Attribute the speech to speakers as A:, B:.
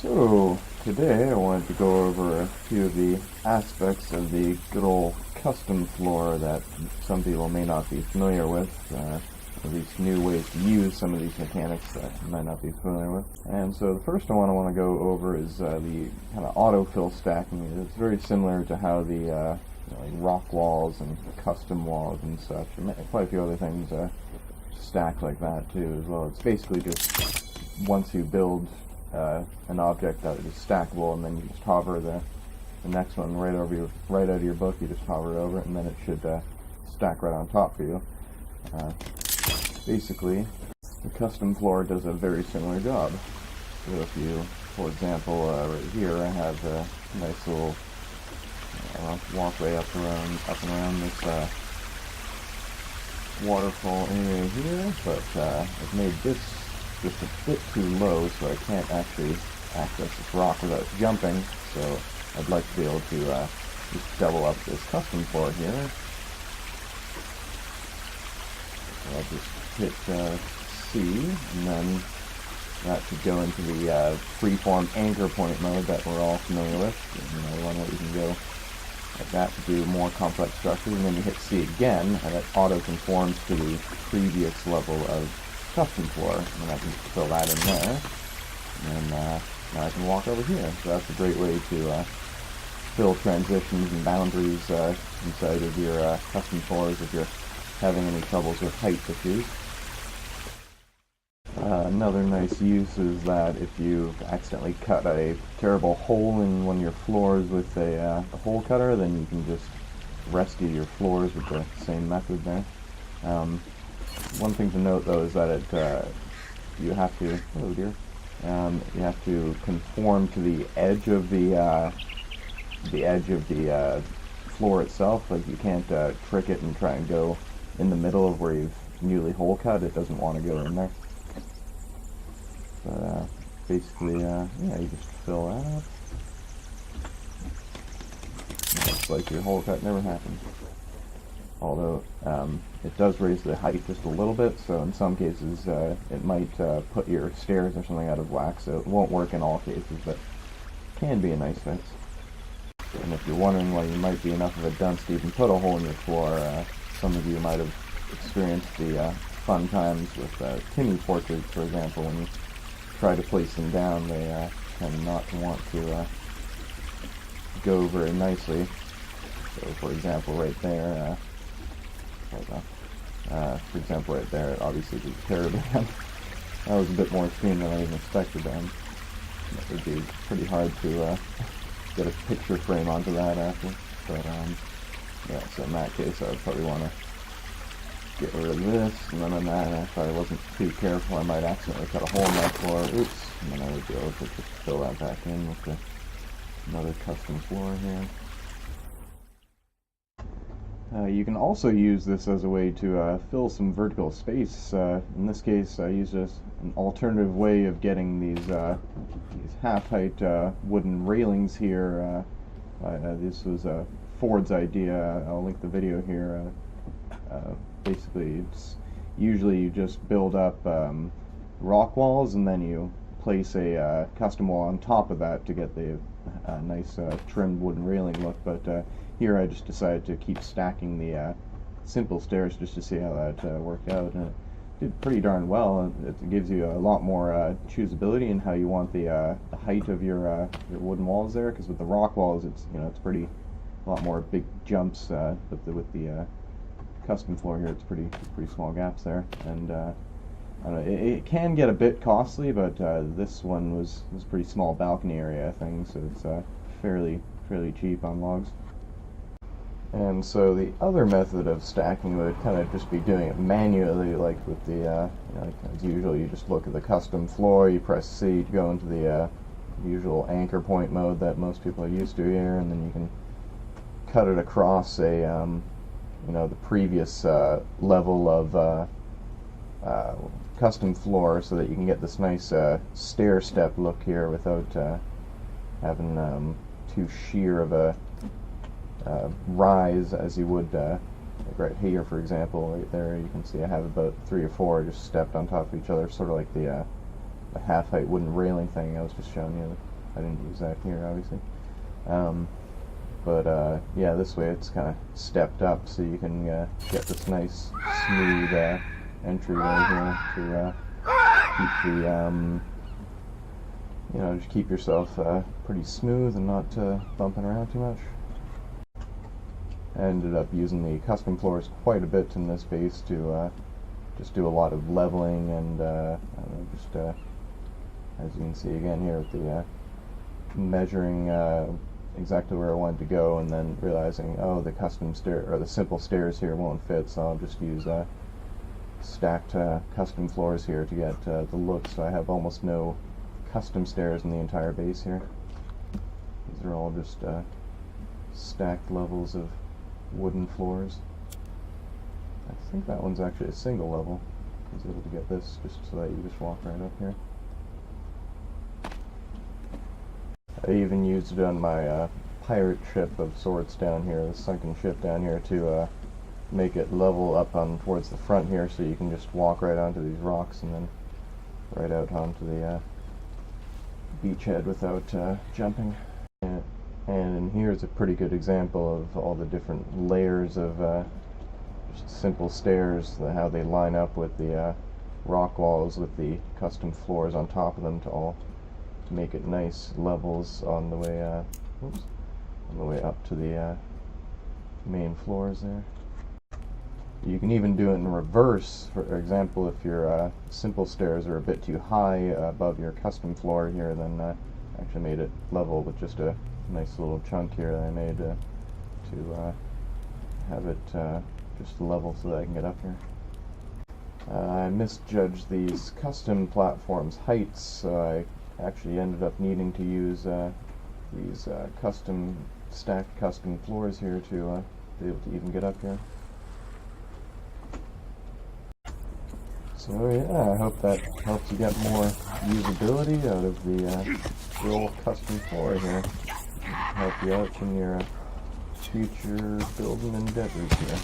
A: So, today I wanted to go over a few of the aspects of the good old custom floor that some people may not be familiar with, at least new ways to use some of these mechanics that you might not be familiar with. And so the first one I want to go over is the kind of autofill stacking. It's very similar to how the like rock walls and custom walls and such, and quite a few other things stack like that too as well. It's basically just once you build an object that is stackable, and then you just hover the next one right out of your book. You just hover it over it, and then it should stack right on top for you. Basically, the custom floor does a very similar job. So if you, for example, right here, I have a nice little walkway up and around this waterfall area here, but I've made this just a bit too low, so I can't actually access this rock without jumping. So I'd like to be able to just double up this custom floor here. So I'll just hit C, and then that should go into the freeform anchor point mode that we're all familiar with. You know, one where you can go like that to do more complex structures, and then you hit C again, and it auto-conforms to the previous level of custom floor, and I can fill that in there, and now I can walk over here. So that's a great way to fill transitions and boundaries inside of your custom floors if you're having any troubles with height issues. Another nice use is that if you accidentally cut a terrible hole in one of your floors with a hole cutter, then you can just rescue your floors with the same method there. One thing to note though is that you have to you have to conform to the edge of the floor itself. Like you can't trick it and try and go in the middle of where you've newly hole cut. It doesn't want to go in there. But basically, yeah, you just fill that up. It's like your hole cut never happened. Although it does raise the height just a little bit, so in some cases it might put your stairs or something out of whack, so it won't work in all cases, but can be a nice fix. And if you're wondering why you might be enough of a dunce to even put a hole in your floor, some of you might have experienced the fun times with Timmy portraits, for example. When you try to place them down, they tend not to want to go very nicely. So for example, right there, for example, right there, it obviously did terribly. That was a bit more extreme than I even expected. It would be pretty hard to get a picture frame onto that after. But yeah, so in that case, I would probably want to get rid of this, and then on that, if I wasn't too careful, I might accidentally cut a hole in my floor. Oops, and then I would be able to just fill that back in with another custom floor here. You can also use this as a way to fill some vertical space. In this case, I use this an alternative way of getting these half-height wooden railings here. This was Ford's idea. I'll link the video here. Basically, it's usually you just build up rock walls, and then you place a custom wall on top of that to get the nice trimmed wooden railing look. But here I just decided to keep stacking the simple stairs just to see how that worked out, and it did pretty darn well. It gives you a lot more choosability in how you want the height of your wooden walls there, because with the rock walls, it's it's pretty a lot more big jumps. But with the custom floor here, it's pretty small gaps there, and I don't know, it can get a bit costly, but this one was pretty small balcony area thing, so it's fairly cheap on logs. And so the other method of stacking would kind of just be doing it manually, like with the like as usual, you just look at the custom floor, you press C to go into the usual anchor point mode that most people are used to here, and then you can cut it across a the previous level of custom floor, so that you can get this nice stair step look here without having too sheer of a rise as you would like right here, for example. Right there you can see I have about 3 or 4 just stepped on top of each other, sort of like the the half-height wooden railing thing I was just showing you. I didn't use that here, obviously. Yeah, this way it's kind of stepped up, so you can get this nice, smooth entryway here to keep the, just keep yourself pretty smooth and not bumping around too much. I ended up using the custom floors quite a bit in this base to just do a lot of leveling and as you can see again here with the measuring exactly where I wanted to go, and then realizing, oh, the custom stair or the simple stairs here won't fit, so I'll just use stacked custom floors here to get the look. So I have almost no custom stairs in the entire base here. These are all just stacked levels of wooden floors. I think that one's actually a single level. I was able to get this just so that you just walk right up here. I even used it on my pirate ship of sorts down here, the sunken ship down here, to make it level up on towards the front here, so you can just walk right onto these rocks and then right out onto the beachhead without jumping. And here's a pretty good example of all the different layers of just simple stairs, how they line up with the rock walls with the custom floors on top of them to all make it nice levels on the way on the way up to the main floors there. You can even do it in reverse. For example, if your simple stairs are a bit too high above your custom floor here, then actually made it level with just a nice little chunk here that I made to have it just level so that I can get up here. I misjudged these custom platforms' heights, so I actually ended up needing to use these stacked custom floors here to be able to even get up here. So yeah, I hope that helps you get more usability out of the real custom floor here. Help you out in your future building endeavors here.